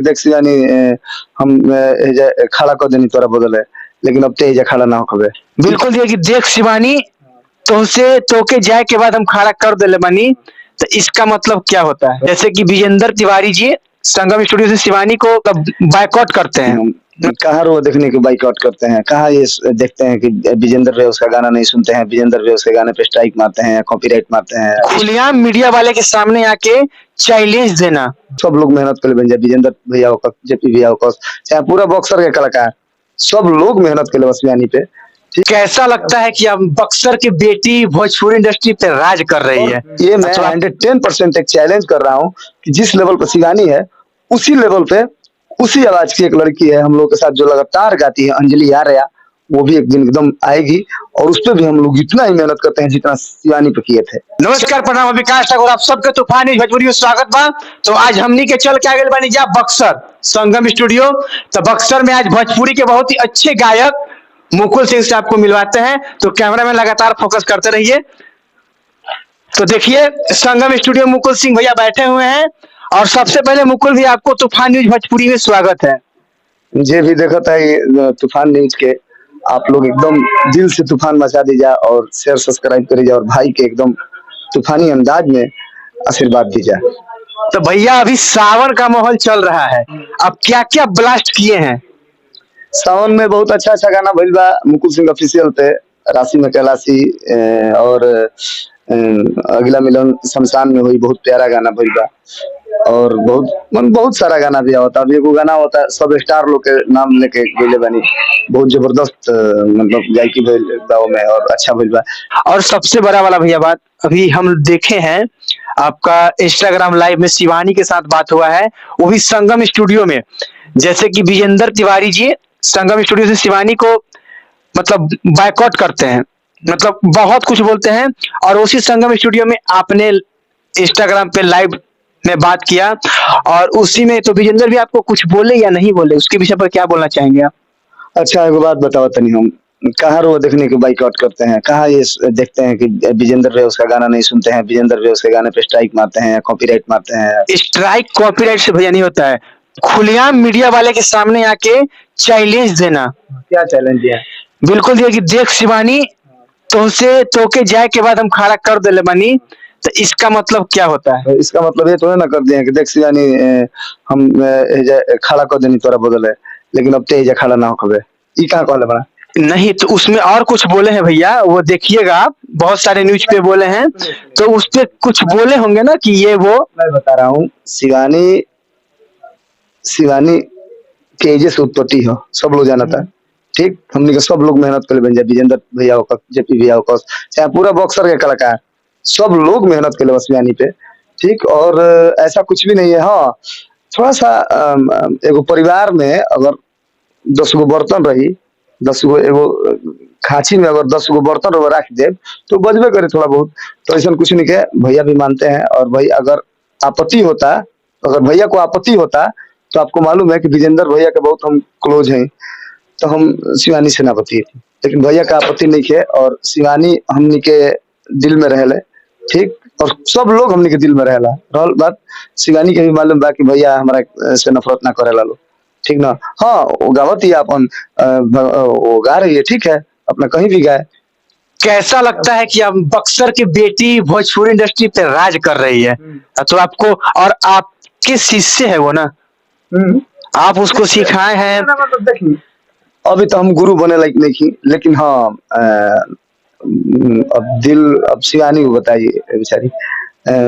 देख शिवानी हम खड़ा कर देनी तोरा बदले, लेकिन अब तेजा खड़ा ना होखबे। बिल्कुल ये कि देख शिवानी तोहसे तोके जाए के बाद हम खड़ा कर देले बानी, तो इसका मतलब क्या होता है? जैसे कि विजेंद्र तिवारी जी संगम स्टूडियो से शिवानी को बायकॉट करते हैं। कहाँ रो देखने के बाइकआउट करते हैं, कहाँ ये देखते हैं कि विजेंद्र वे उसका गाना नहीं सुनते हैं, विजेंद्र वे उसके गाने पे स्ट्राइक मारते हैं, कॉपीराइट मारते हैं। खुलेआम मीडिया वाले के सामने आके चैलेंज देना। सब लोग मेहनत कर बन जाए, विजेंद्र भैया होकर, जेपी भैया होकर, चाहे पूरा बॉक्सर के कलाकार, सब लोग मेहनत कर बस शिवानी पे। कैसा लगता है कि अब बक्सर की बेटी भोजपुरी इंडस्ट्री पे राज कर रही है? ये मैं 110% एक चैलेंज कर रहा हूँ कि जिस लेवल पर शिवानी है, उसी लेवल पे उसी आवाज की एक लड़की है हम लोग के साथ जो लगातार गाती है, अंजलि आर्या। वो भी एक दिन एकदम आएगी और उस पर भी हम लोग इतना ही मेहनत करते हैं जितना शिवानी पे किए थे। नमस्कार, प्रणाम, विकास ठाकुर, आप सबके तूफान न्यूज भोजपुरी में स्वागत बा। तो आज हमनी के चल के आगे बानी जा बक्सर संगम स्टूडियो। तो बक्सर में आज भोजपुरी के बहुत ही अच्छे गायक मुकुल सिंह से आपको मिलवाते हैं, तो कैमरा में लगातार फोकस करते रहिए। तो देखिए संगम स्टूडियो मुकुल सिंह भैया बैठे हुए हैं, और सबसे पहले मुकुल भैया आपको तूफान न्यूज भोजपुरी में स्वागत है। मुझे भी देखा था ये तूफान न्यूज के, आप लोग एकदम दिल से तूफान मचा दीजा और शेयर सब्सक्राइब करीजा और भाई के एकदम तूफानी अंदाज में आशीर्वाद दीजा। तो भैया अभी सावन का माहौल चल रहा है, अब क्या क्या ब्लास्ट किए हैं? सावन में बहुत अच्छा अच्छा गाना भइल बा मुकुल सिंह ऑफिशियल पे, राशि में कैलाशी और अगला मिलन शमशान में हुई, बहुत प्यारा गाना भइल बा। और बहुत सारा गाना भी होता, अभी एगो गाना होता सब स्टार लोग के नाम लेके गइले बानी, बहुत जबरदस्त मतलब गायकी भइल बा में और अच्छा भइल बा। और सबसे बड़ा वाला भैया बात, अभी हम देखे हैं आपका इंस्टाग्राम लाइव में शिवानी के साथ बात हुआ है, वो भी संगम स्टूडियो में। जैसे कि विजेंद्र तिवारी जी संगम स्टूडियो से शिवानी को मतलब बायकॉट करते हैं, मतलब बहुत कुछ बोलते हैं, और उसी संगम स्टूडियो में आपने इंस्टाग्राम पे लाइव में बात किया, और उसी में तो विजेंद्र भी आपको कुछ बोले या नहीं बोले, उसके विषय पर क्या बोलना चाहेंगे आप? अच्छा एगो बात बताओ तनी, हम कहाँ रो देखने के बाइकआउट करते हैं, कहाँ ये देखते हैं कि विजेंद्र वे उसका गाना नहीं सुनते हैं, विजेंद्र वे उसके गाने पे स्ट्राइक मारते हैं, कॉपीराइट मारते हैं। स्ट्राइक कॉपीराइट से भैया नहीं होता है, खुलेआम मीडिया वाले के सामने आके चैलेंज देना। क्या चैलेंज दिया? बिल्कुल ये कि देख शिवानी तोहसे तोके जाए के बाद हम खड़ा कर देले बानी, तो इसका मतलब क्या होता है? इसका मतलब ये तो है ना कर दिए कि देख शिवानी हम खड़ा कर देनी तोरा बदले, लेकिन अब तेजा खड़ा ना होखबे। ई कहाँ कहले बड़ा? नहीं, तो उसमें और कुछ बोले हैं भैया, वो देखिएगा आप, बहुत सारे न्यूज पे बोले हैं, तो उस पे कुछ बोले होंगे ना कि ये वो। मैं बता रहा हूँ, शिवानी शिवानी के एजे से उत्पत्ति हो, सब लोग जानता है। ठीक, हमने के सब लोग मेहनत कर बन जाए, विजेंद्र भैया होकर, जेपी भैया होकर, चाहे पूरा बॉक्सर के कलाकार, सब लोग मेहनत कर बस शिवानी पे। ठीक, और ऐसा कुछ भी नहीं है। हाँ, थोड़ा सा एगो परिवार में अगर 10 गो बर्तन रही, 10 गो एगो खांची में अगर 10 गो बर्तन अगर रख दे तो बजबे करे थोड़ा बहुत, तो ऐसा कुछ नहीं के भैया भी मानते हैं। और भाई अगर आपत्ति होता, अगर भैया को आपत्ति होता, तो आपको मालूम है कि विजेंद्र भैया के बहुत हम क्लोज हैं, तो हम शिवानी से ना बतिए, लेकिन भैया का आपत्ति नहीं है और शिवानी हमनी के दिल में रहले। ठीक, और सब लोग हमनी के दिल में रहला। रहल बात शिवानी के भी मालूम बा कि भैया हमारा से नफरत ना करेला लो, ठीक ना। हाँ, वो गावत ही अपन वो गा रही है, ठीक है, अपना कहीं भी गाए। कैसा लगता है कि अब बक्सर की बेटी भोजपुरी इंडस्ट्री पे राज कर रही है? तो आपको, और आपके शिष्य है वो ना, आप उसको सिखाए हैं। अभी तो हम गुरु बने लायक नहीं, लेकिन हाँ अब शिवानी को बताइए बेचारी,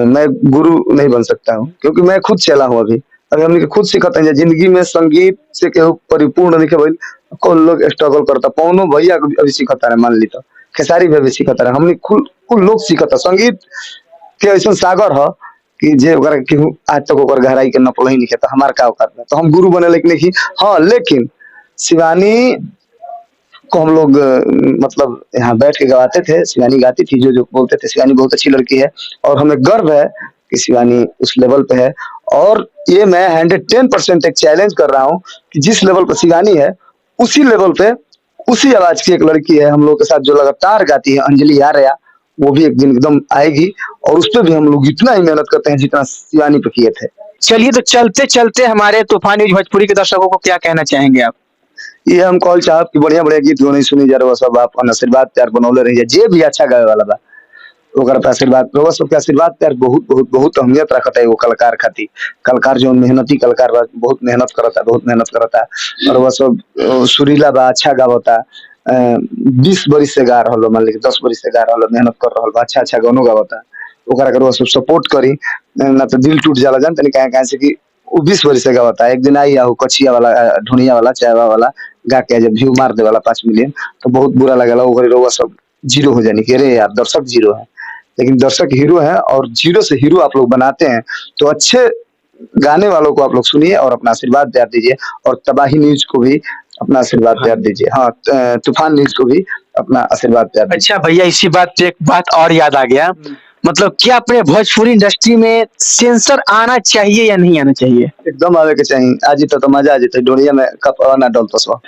मैं गुरु नहीं बन सकता हूँ क्योंकि मैं खुद चला हूँ। अभी हमने खुद सीखते हैं जिंदगी में संगीत से केहू परिपूर्ण नहीं भाई, कौन लोग स्ट्रगल करता, पौनो भैया अभी सीखता है, मान ली तो खेसारी भी अभी सीखता है, हमने कुल लोग सीखता। संगीत के ऐसा सागर है कि जे आज तक गहराई के नपल ही नहीं खेता, हमार का औकात में, तो हम गुरु बने लायक नहीं। हाँ, लेकिन शिवानी को हम लोग मतलब यहाँ बैठ के गवाते थे, शिवानी गाती थी, जो बोलते थे शिवानी बहुत अच्छी लड़की है, और हमें गर्व है कि शिवानी उस लेवल पे है। और ये मैं 110% एक चैलेंज कर रहा हूँ कि जिस लेवल पे शिवानी है, उसी लेवल पे उसी आवाज की एक लड़की है हम लोग के साथ जो लगातार गाती है, अंजलि आर्या। वो भी एक दिन एकदम आएगी और उस पर भी हम लोग इतना ही मेहनत करते हैं जितना शिवानी पे किए थे। चलिए, तो चलते चलते हमारे तूफान न्यूज भोजपुरी के दर्शकों को क्या कहना चाहेंगे आप? ये हम कॉल चाहब कि बढ़िया बढ़िया गीत नहीं सुनी जा रहा सब आप आशीर्वाद प्यार बनौले रही जे भी अच्छा गावे वाला बा ओकर पे आशीर्वाद रउआ सबके आशीर्वाद प्यार बहुत बहुत बहुत अहमियत रखता है वो कलाकार खातिर। कलाकार जो मेहनती कलाकार बा बहुत मेहनत करता और वह सब सुरीला बा अच्छा गावता 20 बरिस से गा रहल मान ली 10 बरिस से गा रहल मेहनत कर रहल बा अच्छा अच्छा गानो गावता ओकरा के रउआ सब सपोर्ट करी ना तो दिल टूट जाला जान तनी काहे से कि वो 20 बरिस से गावता एक दिन आई आहू कछिया वाला ढुनिया वाला चायवा वाला गा के जब व्यू मार दे वाला 5 मिलियन तो बहुत बुरा लगेला ओकरे रउआ सब जीरो हो जानी कि अरे यार दर्शक जीरो है लेकिन दर्शक हीरो है और जीरो से हीरो आप लोग बनाते हैं तो अच्छे गाने वालों को आप लोग सुनिए और अपना आशीर्वाद प्यार दीजिए और तबाही न्यूज को भी अपना आशीर्वाद प्यार दीजिए। हाँ तूफान न्यूज को भी अपना आशीर्वाद प्यार दीजिए। अच्छा भैया, इसी बात पे एक बात और याद आ गया, मतलब क्या अपने भोजपुरी इंडस्ट्री में सेंसर आना चाहिए या नहीं आना चाहिए? एकदम आवे के चाहिए। आज तो मजा आ जाता डोरिया में कप ना डलता सो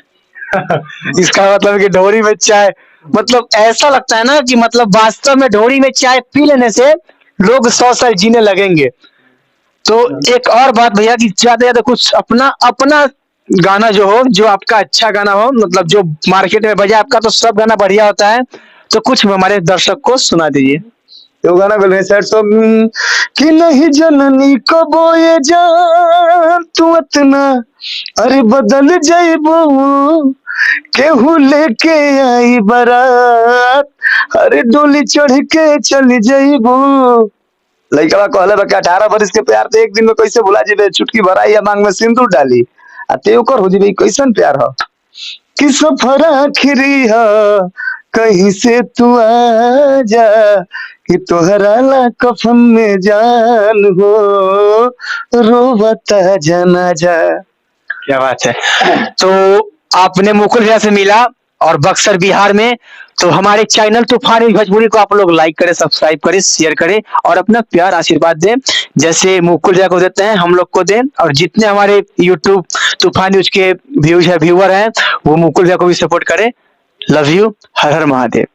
इसका मतलब कि ढोरी में चाय, मतलब ऐसा लगता है ना कि मतलब वास्तव में ढोरी में चाय पी लेने से लोग 100 साल जीने लगेंगे। तो एक और बात भैया कि ज्यादा ज्यादा कुछ अपना अपना गाना जो हो, जो आपका अच्छा गाना हो, मतलब जो मार्केट में बजा, आपका तो सब गाना बढ़िया होता है, तो कुछ हमारे दर्शक को सुना दीजिए। तो गाना बोल रहे सर सब कि नहीं जननी को बोए जान तू इतना अरे बदल जाइबो केहू लेके आई बारात अरे डोली चढ़ के चली जाइबो। लड़का कहले बा कि 18 बरिस के प्यार तो एक दिन में कैसे भुला जेबे चुटकी भराई या मांग में सिंदूर डाली आ ते ओकर हो जेबे कैसन प्यार हो कि सफर आखिरी है कहीं से तू आ जा कि तोहरा ला कफन में जान हो रोवता जनाजा। क्या बात है। तो आपने मुकुल भैया से मिला और बक्सर बिहार में, तो हमारे चैनल तूफान न्यूज भोजपुरी को आप लोग लाइक करें, सब्सक्राइब करें, शेयर करें और अपना प्यार आशीर्वाद दें, जैसे मुकुल भैया को देते हैं हम लोग को दें। और जितने हमारे यूट्यूब तूफान न्यूज के व्यूअर हैं वो मुकुल भैया को भी सपोर्ट करें। Love you, her her Mahadev.